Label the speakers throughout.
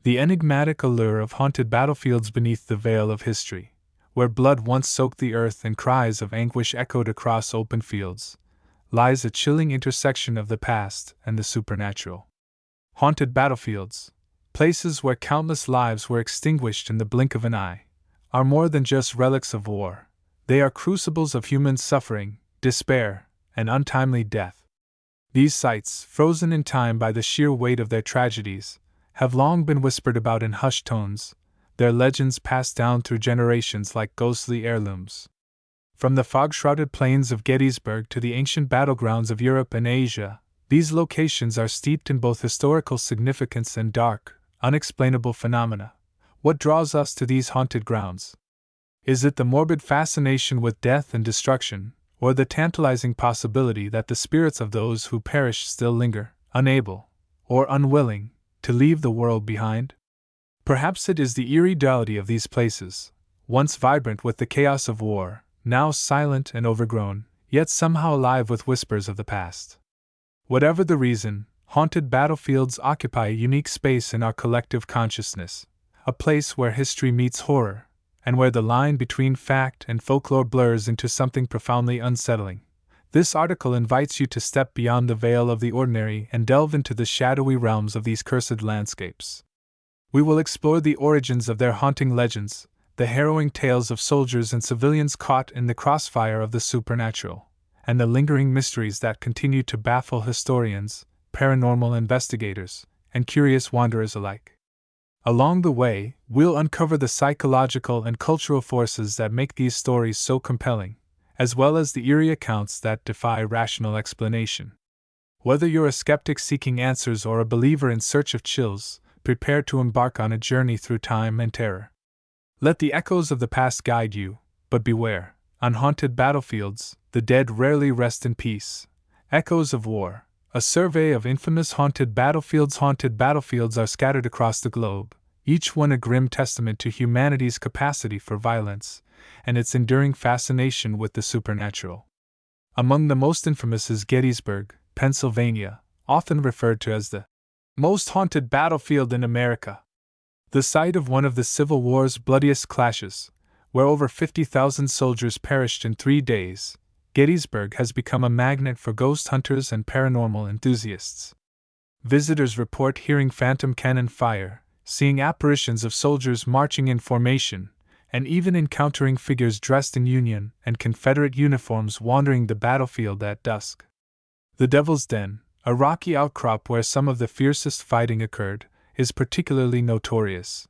Speaker 1: The enigmatic allure of haunted battlefields beneath the veil of history, where blood once soaked the earth and cries of anguish echoed across open fields, lies a chilling intersection of the past and the supernatural. Haunted battlefields, places where countless lives were extinguished in the blink of an eye, are more than just relics of war. They are crucibles of human suffering, despair, and untimely death. These sites, frozen in time by the sheer weight of their tragedies, have long been whispered about in hushed tones, their legends passed down through generations like ghostly heirlooms. From the fog-shrouded plains of Gettysburg to the ancient battlegrounds of Europe and Asia, these locations are steeped in both historical significance and dark, unexplainable phenomena. What draws us to these haunted grounds? Is it the morbid fascination with death and destruction, or the tantalizing possibility that the spirits of those who perished still linger, unable, or unwilling, to leave the world behind? Perhaps it is the eerie duality of these places, once vibrant with the chaos of war, now silent and overgrown, yet somehow alive with whispers of the past. Whatever the reason, haunted battlefields occupy a unique space in our collective consciousness, a place where history meets horror, and where the line between fact and folklore blurs into something profoundly unsettling. This article invites you to step beyond the veil of the ordinary and delve into the shadowy realms of these cursed landscapes. We will explore the origins of their haunting legends, the harrowing tales of soldiers and civilians caught in the crossfire of the supernatural, and the lingering mysteries that continue to baffle historians, paranormal investigators, and curious wanderers alike. Along the way, we'll uncover the psychological and cultural forces that make these stories so compelling, as well as the eerie accounts that defy rational explanation. Whether you're a skeptic seeking answers or a believer in search of chills, prepare to embark on a journey through time and terror. Let the echoes of the past guide you, but beware, on haunted battlefields, the dead rarely rest in peace. Echoes of War, a survey of infamous haunted battlefields. Haunted battlefields are scattered across the globe, each one a grim testament to humanity's capacity for violence, and its enduring fascination with the supernatural. Among the most infamous is Gettysburg, Pennsylvania, often referred to as the most haunted battlefield in America. The site of one of the Civil War's bloodiest clashes, where over 50,000 soldiers perished in 3 days, Gettysburg has become a magnet for ghost hunters and paranormal enthusiasts. Visitors report hearing phantom cannon fire, seeing apparitions of soldiers marching in formation, and even encountering figures dressed in Union and Confederate uniforms wandering the battlefield at dusk. The Devil's Den, a rocky outcrop where some of the fiercest fighting occurred, is particularly notorious.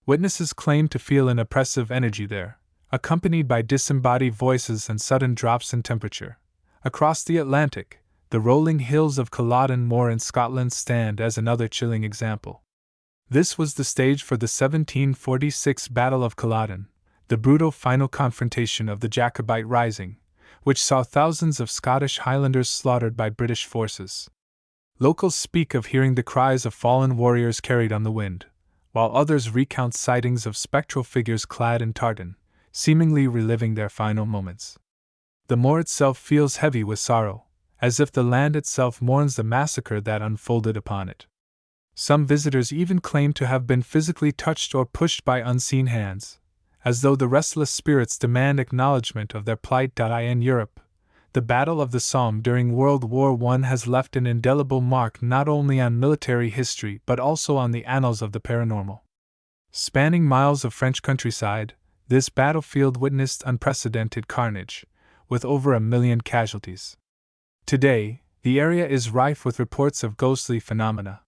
Speaker 1: Witnesses claim to feel an oppressive energy there, accompanied by disembodied voices and sudden drops in temperature. Across the Atlantic, the rolling hills of Culloden Moor in Scotland stand as another chilling example. This was the stage for the 1746 Battle of Culloden, the brutal final confrontation of the Jacobite Rising, which saw thousands of Scottish Highlanders slaughtered by British forces. Locals speak of hearing the cries of fallen warriors carried on the wind, while others recount sightings of spectral figures clad in tartan, seemingly reliving their final moments. The moor itself feels heavy with sorrow, as if the land itself mourns the massacre that unfolded upon it. Some visitors even claim to have been physically touched or pushed by unseen hands, as though the restless spirits demand acknowledgement of their plight. In Europe, the Battle of the Somme during World War I has left an indelible mark not only on military history but also on the annals of the paranormal. Spanning miles of French countryside, this battlefield witnessed unprecedented carnage, with over 1 million casualties. Today, the area is rife with reports of ghostly phenomena.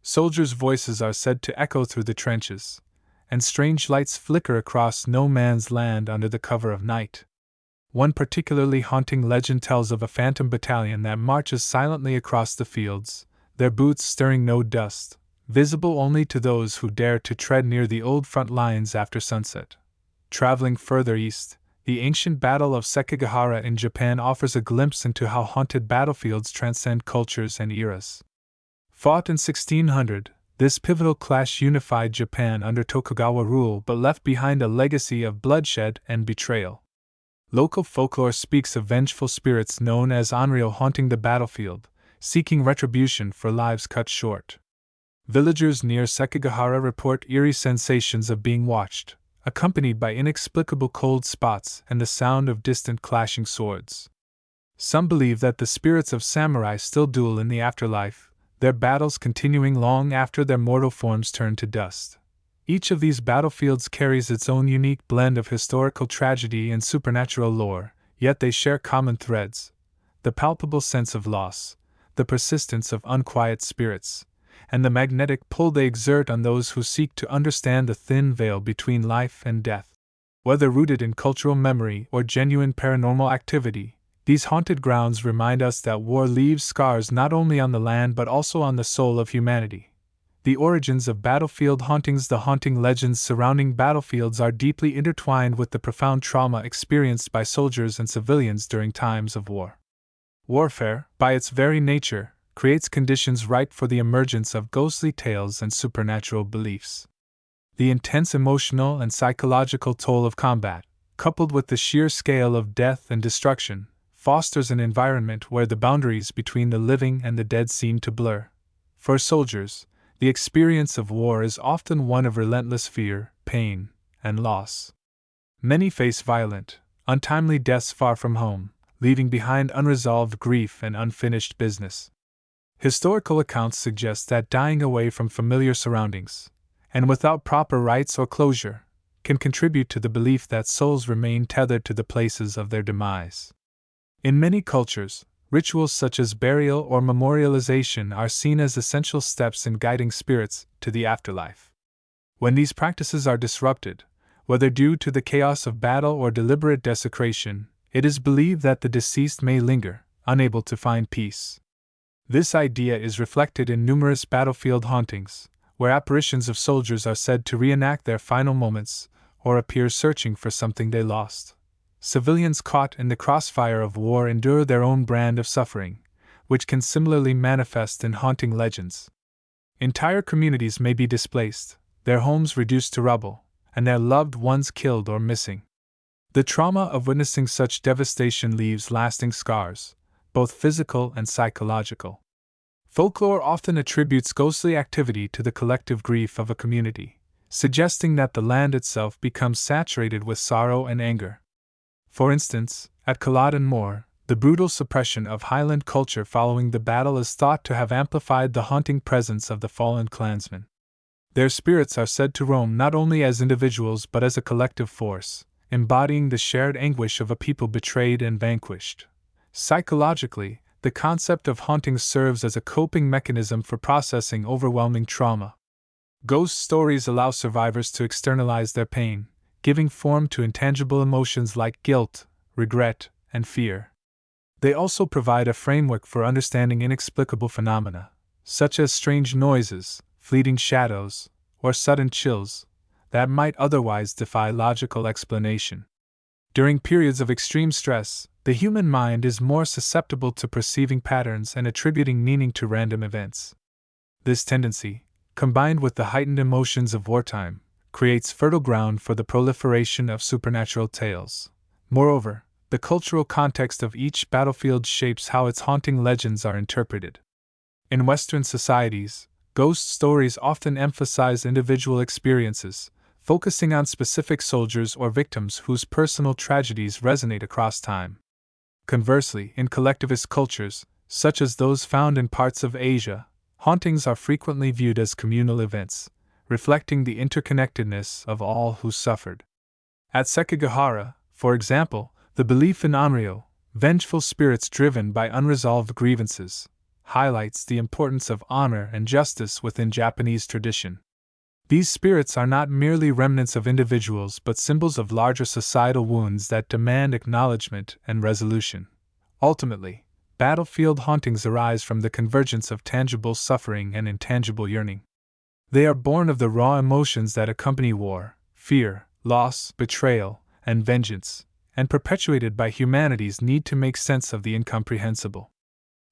Speaker 1: Soldiers' voices are said to echo through the trenches, and strange lights flicker across no man's land under the cover of night. One particularly haunting legend tells of a phantom battalion that marches silently across the fields, their boots stirring no dust, visible only to those who dare to tread near the old front lines after sunset. Traveling further east, the ancient Battle of Sekigahara in Japan offers a glimpse into how haunted battlefields transcend cultures and eras. Fought in 1600, this pivotal clash unified Japan under Tokugawa rule but left behind a legacy of bloodshed and betrayal. Local folklore speaks of vengeful spirits known as onryo haunting the battlefield, seeking retribution for lives cut short. Villagers near Sekigahara report eerie sensations of being watched, accompanied by inexplicable cold spots and the sound of distant clashing swords. Some believe that the spirits of samurai still duel in the afterlife, their battles continuing long after their mortal forms turn to dust. Each of these battlefields carries its own unique blend of historical tragedy and supernatural lore, yet they share common threads: the palpable sense of loss, the persistence of unquiet spirits, and the magnetic pull they exert on those who seek to understand the thin veil between life and death. Whether rooted in cultural memory or genuine paranormal activity, these haunted grounds remind us that war leaves scars not only on the land but also on the soul of humanity. The origins of battlefield hauntings. The haunting legends surrounding battlefields are deeply intertwined with the profound trauma experienced by soldiers and civilians during times of war. Warfare, by its very nature, creates conditions ripe for the emergence of ghostly tales and supernatural beliefs. The intense emotional and psychological toll of combat, coupled with the sheer scale of death and destruction, fosters an environment where the boundaries between the living and the dead seem to blur. For soldiers, the experience of war is often one of relentless fear, pain, and loss. Many face violent, untimely deaths far from home, leaving behind unresolved grief and unfinished business. Historical accounts suggest that dying away from familiar surroundings, and without proper rites or closure, can contribute to the belief that souls remain tethered to the places of their demise. In many cultures, rituals such as burial or memorialization are seen as essential steps in guiding spirits to the afterlife. When these practices are disrupted, whether due to the chaos of battle or deliberate desecration, it is believed that the deceased may linger, unable to find peace. This idea is reflected in numerous battlefield hauntings, where apparitions of soldiers are said to reenact their final moments or appear searching for something they lost. Civilians caught in the crossfire of war endure their own brand of suffering, which can similarly manifest in haunting legends. Entire communities may be displaced, their homes reduced to rubble, and their loved ones killed or missing. The trauma of witnessing such devastation leaves lasting scars, both physical and psychological. Folklore often attributes ghostly activity to the collective grief of a community, suggesting that the land itself becomes saturated with sorrow and anger. For instance, at Culloden Moor, the brutal suppression of Highland culture following the battle is thought to have amplified the haunting presence of the fallen clansmen. Their spirits are said to roam not only as individuals but as a collective force, embodying the shared anguish of a people betrayed and vanquished. Psychologically, the concept of haunting serves as a coping mechanism for processing overwhelming trauma. Ghost stories allow survivors to externalize their pain, giving form to intangible emotions like guilt, regret, and fear. They also provide a framework for understanding inexplicable phenomena, such as strange noises, fleeting shadows, or sudden chills, that might otherwise defy logical explanation. During periods of extreme stress, the human mind is more susceptible to perceiving patterns and attributing meaning to random events. This tendency, combined with the heightened emotions of wartime, creates fertile ground for the proliferation of supernatural tales. Moreover, the cultural context of each battlefield shapes how its haunting legends are interpreted. In Western societies, ghost stories often emphasize individual experiences, focusing on specific soldiers or victims whose personal tragedies resonate across time. Conversely, in collectivist cultures, such as those found in parts of Asia, hauntings are frequently viewed as communal events, reflecting the interconnectedness of all who suffered. At Sekigahara, for example, the belief in Onryo, vengeful spirits driven by unresolved grievances, highlights the importance of honor and justice within Japanese tradition. These spirits are not merely remnants of individuals but symbols of larger societal wounds that demand acknowledgement and resolution. Ultimately, battlefield hauntings arise from the convergence of tangible suffering and intangible yearning. They are born of the raw emotions that accompany war: fear, loss, betrayal, and vengeance, and perpetuated by humanity's need to make sense of the incomprehensible.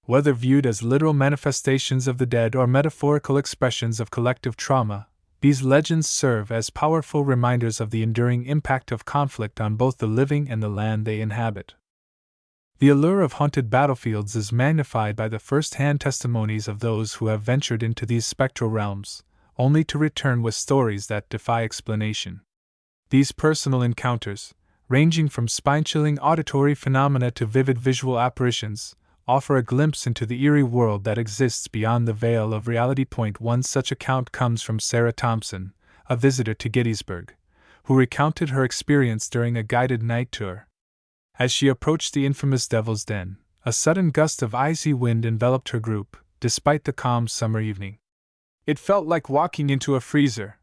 Speaker 1: Whether viewed as literal manifestations of the dead or metaphorical expressions of collective trauma, these legends serve as powerful reminders of the enduring impact of conflict on both the living and the land they inhabit. The allure of haunted battlefields is magnified by the first-hand testimonies of those who have ventured into these spectral realms, only to return with stories that defy explanation. These personal encounters, ranging from spine-chilling auditory phenomena to vivid visual apparitions, offer a glimpse into the eerie world that exists beyond the veil of reality. One such account comes from Sarah Thompson, a visitor to Gettysburg, who recounted her experience during a guided night tour. As she approached the infamous Devil's Den, a sudden gust of icy wind enveloped her group, despite the calm summer evening. "It felt like walking into a freezer,"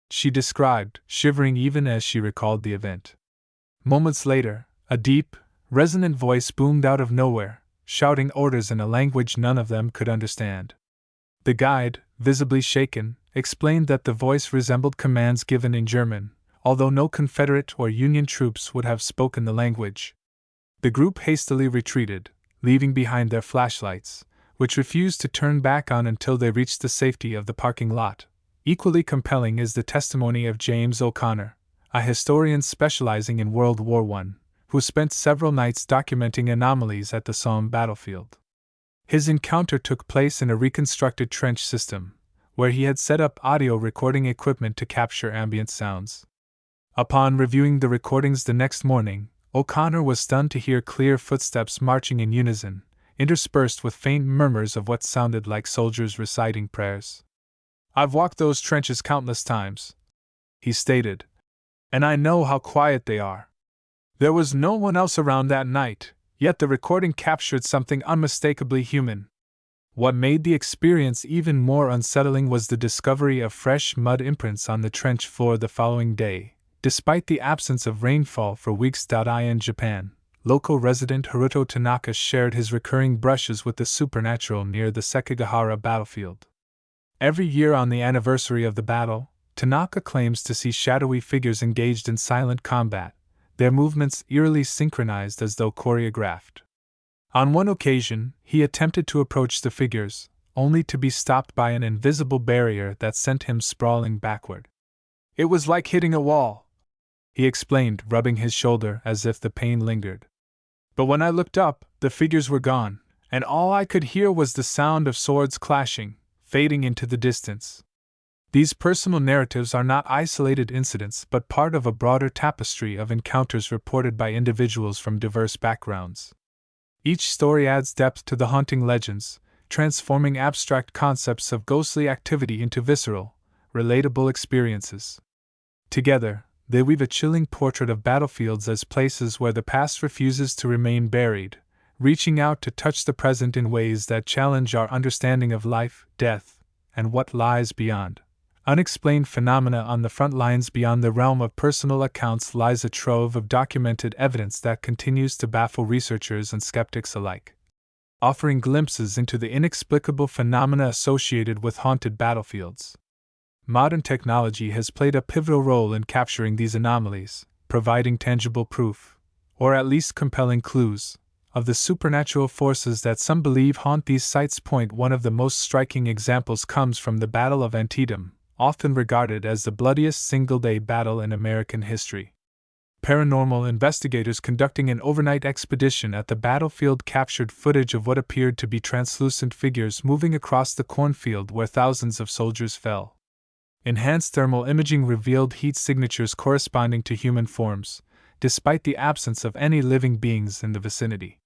Speaker 1: she described, shivering even as she recalled the event. Moments later, a deep, resonant voice boomed out of nowhere, shouting orders in a language none of them could understand. The guide, visibly shaken, explained that the voice resembled commands given in German, although no Confederate or Union troops would have spoken the language. The group hastily retreated, leaving behind their flashlights, which refused to turn back on until they reached the safety of the parking lot. Equally compelling is the testimony of James O'Connor, a historian specializing in World War I, who spent several nights documenting anomalies at the Somme battlefield. His encounter took place in a reconstructed trench system, where he had set up audio recording equipment to capture ambient sounds. Upon reviewing the recordings the next morning, O'Connor was stunned to hear clear footsteps marching in unison, interspersed with faint murmurs of what sounded like soldiers reciting prayers. "I've walked those trenches countless times," he stated, "and I know how quiet they are. There was no one else around that night, yet the recording captured something unmistakably human." What made the experience even more unsettling was the discovery of fresh mud imprints on the trench floor the following day, despite the absence of rainfall for weeks. In Japan, local resident Haruto Tanaka shared his recurring brushes with the supernatural near the Sekigahara battlefield. Every year on the anniversary of the battle, Tanaka claims to see shadowy figures engaged in silent combat, their movements eerily synchronized as though choreographed. On one occasion, he attempted to approach the figures, only to be stopped by an invisible barrier that sent him sprawling backward. "It was like hitting a wall," he explained, rubbing his shoulder as if the pain lingered. "But when I looked up, the figures were gone, and all I could hear was the sound of swords clashing, fading into the distance." These personal narratives are not isolated incidents but part of a broader tapestry of encounters reported by individuals from diverse backgrounds. Each story adds depth to the haunting legends, transforming abstract concepts of ghostly activity into visceral, relatable experiences. Together, they weave a chilling portrait of battlefields as places where the past refuses to remain buried, reaching out to touch the present in ways that challenge our understanding of life, death, and what lies beyond. Unexplained phenomena on the front lines. Beyond the realm of personal accounts lies a trove of documented evidence that continues to baffle researchers and skeptics alike, offering glimpses into the inexplicable phenomena associated with haunted battlefields. Modern technology has played a pivotal role in capturing these anomalies, providing tangible proof, or at least compelling clues, of the supernatural forces that some believe haunt these sites. One of the most striking examples comes from the Battle of Antietam, often regarded as the bloodiest single-day battle in American history. Paranormal investigators conducting an overnight expedition at the battlefield captured footage of what appeared to be translucent figures moving across the cornfield where thousands of soldiers fell. Enhanced thermal imaging revealed heat signatures corresponding to human forms, despite the absence of any living beings in the vicinity.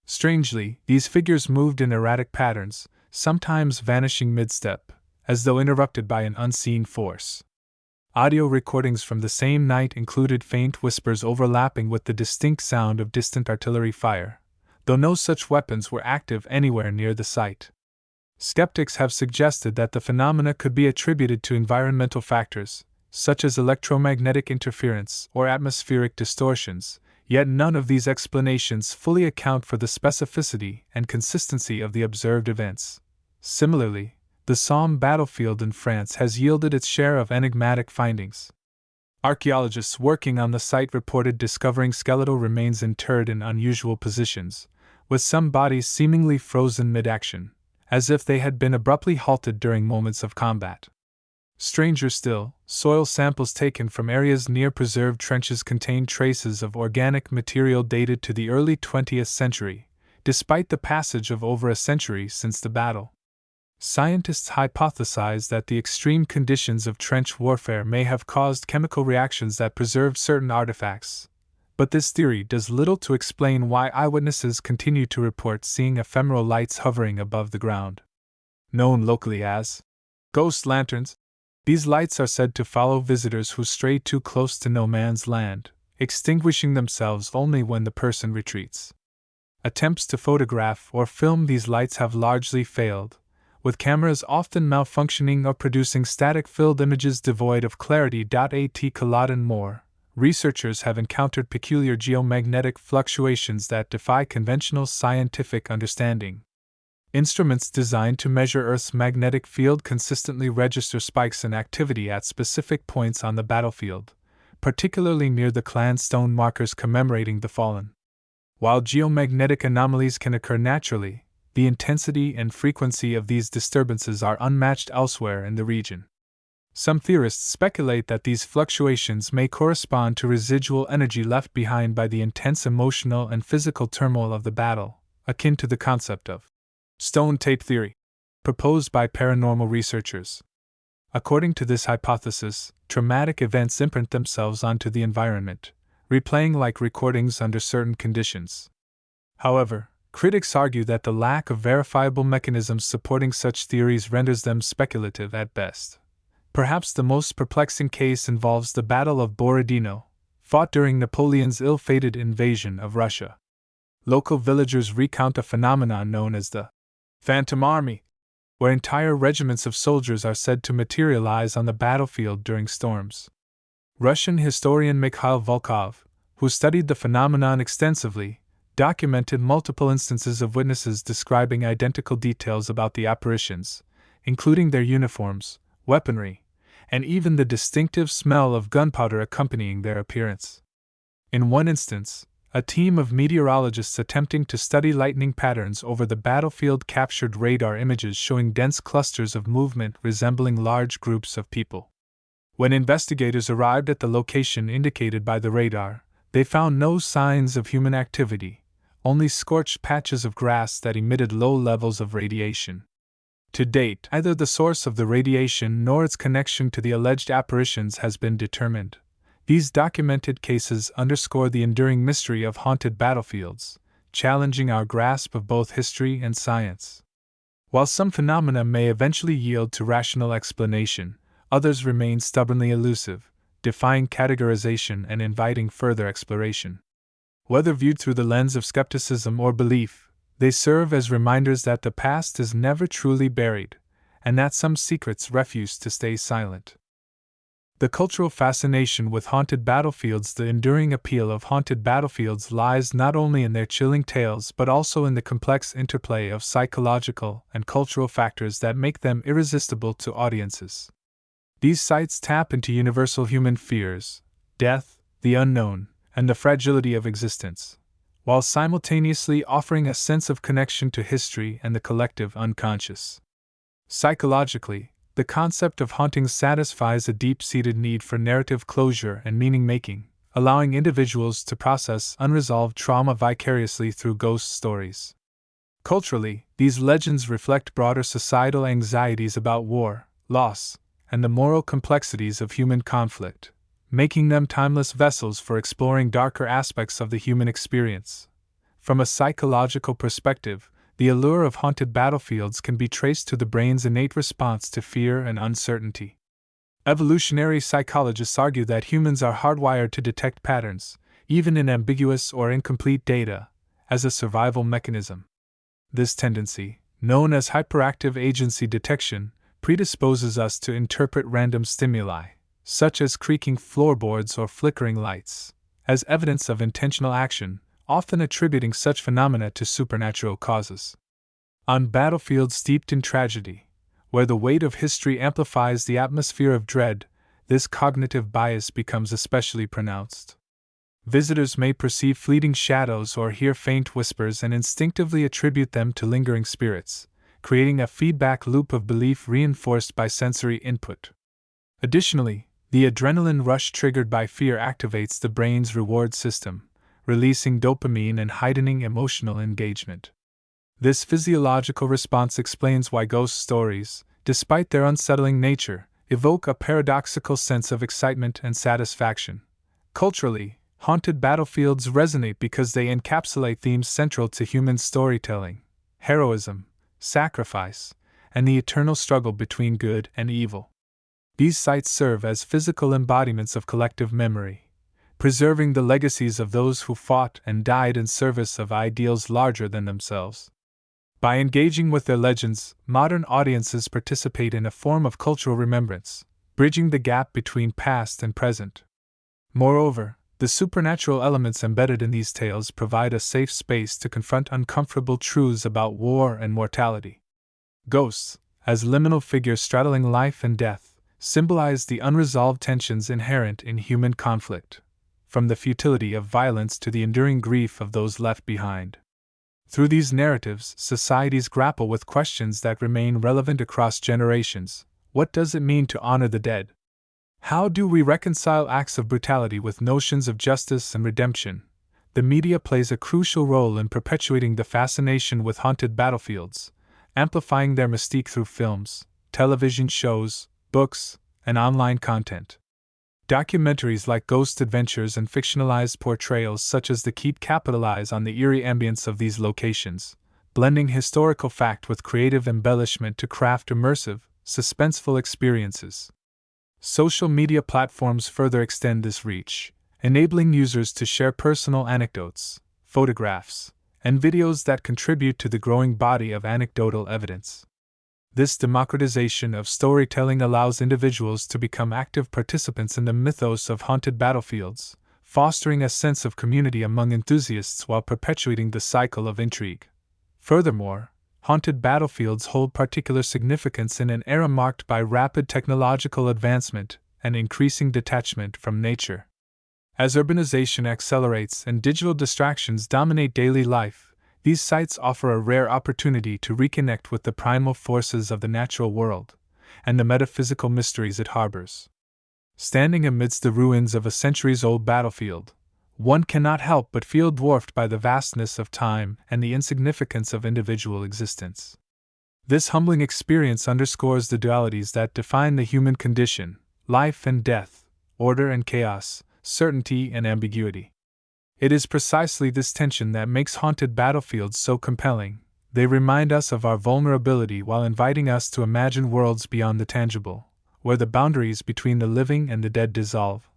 Speaker 1: Strangely, these figures moved in erratic patterns, sometimes vanishing mid-step, as though interrupted by an unseen force. Audio recordings from the same night included faint whispers overlapping with the distinct sound of distant artillery fire, though no such weapons were active anywhere near the site. Skeptics have suggested that the phenomena could be attributed to environmental factors, such as electromagnetic interference or atmospheric distortions, yet none of these explanations fully account for the specificity and consistency of the observed events. Similarly, the Somme battlefield in France has yielded its share of enigmatic findings. Archaeologists working on the site reported discovering skeletal remains interred in unusual positions, with some bodies seemingly frozen mid-action, as if they had been abruptly halted during moments of combat. Stranger still, soil samples taken from areas near preserved trenches contain traces of organic material dated to the early 20th century, despite the passage of over a century since the battle. Scientists hypothesize that the extreme conditions of trench warfare may have caused chemical reactions that preserved certain artifacts, but this theory does little to explain why eyewitnesses continue to report seeing ephemeral lights hovering above the ground. Known locally as ghost lanterns, these lights are said to follow visitors who stray too close to no man's land, extinguishing themselves only when the person retreats. Attempts to photograph or film these lights have largely failed, with cameras often malfunctioning or producing static-filled images devoid of clarity. At Culloden Moor, researchers have encountered peculiar geomagnetic fluctuations that defy conventional scientific understanding. Instruments designed to measure Earth's magnetic field consistently register spikes in activity at specific points on the battlefield, particularly near the clan stone markers commemorating the fallen. While geomagnetic anomalies can occur naturally, the intensity and frequency of these disturbances are unmatched elsewhere in the region. Some theorists speculate that these fluctuations may correspond to residual energy left behind by the intense emotional and physical turmoil of the battle, akin to the concept of stone tape theory, proposed by paranormal researchers. According to this hypothesis, traumatic events imprint themselves onto the environment, replaying like recordings under certain conditions. However, critics argue that the lack of verifiable mechanisms supporting such theories renders them speculative at best. Perhaps the most perplexing case involves the Battle of Borodino, fought during Napoleon's ill-fated invasion of Russia. Local villagers recount a phenomenon known as the Phantom Army, where entire regiments of soldiers are said to materialize on the battlefield during storms. Russian historian Mikhail Volkov, who studied the phenomenon extensively, documented multiple instances of witnesses describing identical details about the apparitions, including their uniforms, weaponry, and even the distinctive smell of gunpowder accompanying their appearance. In one instance, a team of meteorologists attempting to study lightning patterns over the battlefield captured radar images showing dense clusters of movement resembling large groups of people. When investigators arrived at the location indicated by the radar, they found no signs of human activity, only scorched patches of grass that emitted low levels of radiation. To date, neither the source of the radiation nor its connection to the alleged apparitions has been determined. These documented cases underscore the enduring mystery of haunted battlefields, challenging our grasp of both history and science. While some phenomena may eventually yield to rational explanation, others remain stubbornly elusive, defying categorization and inviting further exploration. Whether viewed through the lens of skepticism or belief, they serve as reminders that the past is never truly buried, and that some secrets refuse to stay silent. The cultural fascination with haunted battlefields. The enduring appeal of haunted battlefields lies not only in their chilling tales but also in the complex interplay of psychological and cultural factors that make them irresistible to audiences. These sites tap into universal human fears, death, the unknown, and the fragility of existence, while simultaneously offering a sense of connection to history and the collective unconscious. Psychologically, the concept of haunting satisfies a deep-seated need for narrative closure and meaning-making, allowing individuals to process unresolved trauma vicariously through ghost stories. Culturally, these legends reflect broader societal anxieties about war, loss, and the moral complexities of human conflict, making them timeless vessels for exploring darker aspects of the human experience. From a psychological perspective, the allure of haunted battlefields can be traced to the brain's innate response to fear and uncertainty. Evolutionary psychologists argue that humans are hardwired to detect patterns, even in ambiguous or incomplete data, as a survival mechanism. This tendency, known as hyperactive agency detection, predisposes us to interpret random stimuli, such as creaking floorboards or flickering lights, as evidence of intentional action, often attributing such phenomena to supernatural causes. On battlefields steeped in tragedy, where the weight of history amplifies the atmosphere of dread, this cognitive bias becomes especially pronounced. Visitors may perceive fleeting shadows or hear faint whispers and instinctively attribute them to lingering spirits, creating a feedback loop of belief reinforced by sensory input. Additionally, the adrenaline rush triggered by fear activates the brain's reward system, releasing dopamine and heightening emotional engagement. This physiological response explains why ghost stories, despite their unsettling nature, evoke a paradoxical sense of excitement and satisfaction. Culturally, haunted battlefields resonate because they encapsulate themes central to human storytelling: heroism, sacrifice, and the eternal struggle between good and evil. These sites serve as physical embodiments of collective memory, preserving the legacies of those who fought and died in service of ideals larger than themselves. By engaging with their legends, modern audiences participate in a form of cultural remembrance, bridging the gap between past and present. Moreover, the supernatural elements embedded in these tales provide a safe space to confront uncomfortable truths about war and mortality. Ghosts, as liminal figures straddling life and death, symbolize the unresolved tensions inherent in human conflict, from the futility of violence to the enduring grief of those left behind. Through these narratives, societies grapple with questions that remain relevant across generations. What does it mean to honor the dead? How do we reconcile acts of brutality with notions of justice and redemption? The media plays a crucial role in perpetuating the fascination with haunted battlefields, amplifying their mystique through films, television shows, books, and online content. Documentaries like Ghost Adventures and fictionalized portrayals such as The Keep capitalize on the eerie ambience of these locations, blending historical fact with creative embellishment to craft immersive, suspenseful experiences. Social media platforms further extend this reach, enabling users to share personal anecdotes, photographs, and videos that contribute to the growing body of anecdotal evidence. This democratization of storytelling allows individuals to become active participants in the mythos of haunted battlefields, fostering a sense of community among enthusiasts while perpetuating the cycle of intrigue. Furthermore, haunted battlefields hold particular significance in an era marked by rapid technological advancement and increasing detachment from nature. As urbanization accelerates and digital distractions dominate daily life, these sites offer a rare opportunity to reconnect with the primal forces of the natural world and the metaphysical mysteries it harbors. Standing amidst the ruins of a centuries-old battlefield, one cannot help but feel dwarfed by the vastness of time and the insignificance of individual existence. This humbling experience underscores the dualities that define the human condition: life and death, order and chaos, certainty and ambiguity. It is precisely this tension that makes haunted battlefields so compelling. They remind us of our vulnerability while inviting us to imagine worlds beyond the tangible, where the boundaries between the living and the dead dissolve.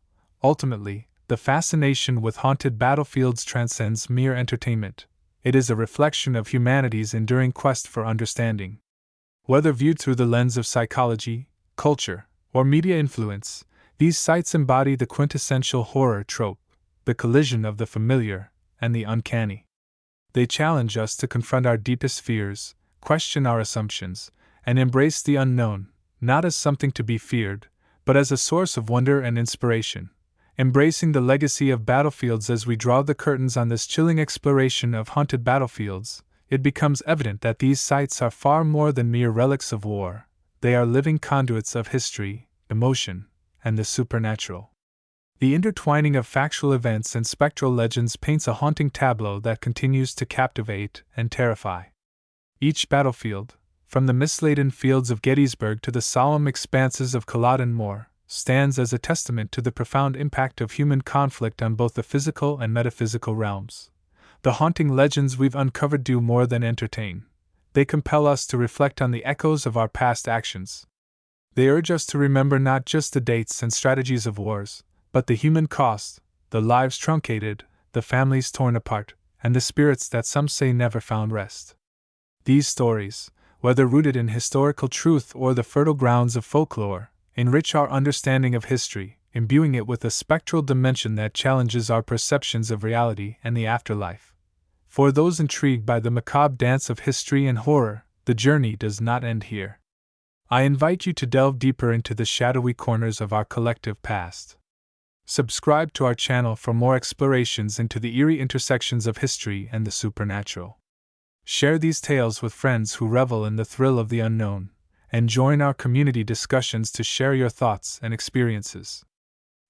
Speaker 1: Ultimately, the fascination with haunted battlefields transcends mere entertainment. It is a reflection of humanity's enduring quest for understanding. Whether viewed through the lens of psychology, culture, or media influence, these sites embody the quintessential horror trope: the collision of the familiar and the uncanny. They challenge us to confront our deepest fears, question our assumptions, and embrace the unknown, not as something to be feared, but as a source of wonder and inspiration. Embracing the legacy of battlefields as we draw the curtains on this chilling exploration of haunted battlefields, it becomes evident that these sites are far more than mere relics of war. They are living conduits of history, emotion, and the supernatural. The intertwining of factual events and spectral legends paints a haunting tableau that continues to captivate and terrify. Each battlefield, from the mist-laden fields of Gettysburg to the solemn expanses of Culloden Moor, stands as a testament to the profound impact of human conflict on both the physical and metaphysical realms. The haunting legends we've uncovered do more than entertain. They compel us to reflect on the echoes of our past actions. They urge us to remember not just the dates and strategies of wars, but the human cost, the lives truncated, the families torn apart, and the spirits that some say never found rest. These stories, whether rooted in historical truth or the fertile grounds of folklore, enrich our understanding of history, imbuing it with a spectral dimension that challenges our perceptions of reality and the afterlife. For those intrigued by the macabre dance of history and horror, the journey does not end here. I invite you to delve deeper into the shadowy corners of our collective past. Subscribe to our channel for more explorations into the eerie intersections of history and the supernatural. Share these tales with friends who revel in the thrill of the unknown, and join our community discussions to share your thoughts and experiences.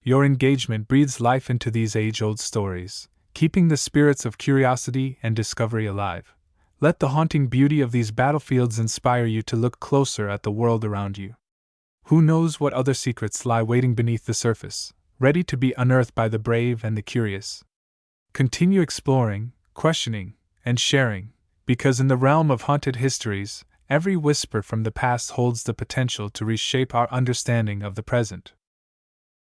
Speaker 1: Your engagement breathes life into these age-old stories, keeping the spirits of curiosity and discovery alive. Let the haunting beauty of these battlefields inspire you to look closer at the world around you. Who knows what other secrets lie waiting beneath the surface, ready to be unearthed by the brave and the curious? Continue exploring, questioning, and sharing, because in the realm of haunted histories, every whisper from the past holds the potential to reshape our understanding of the present.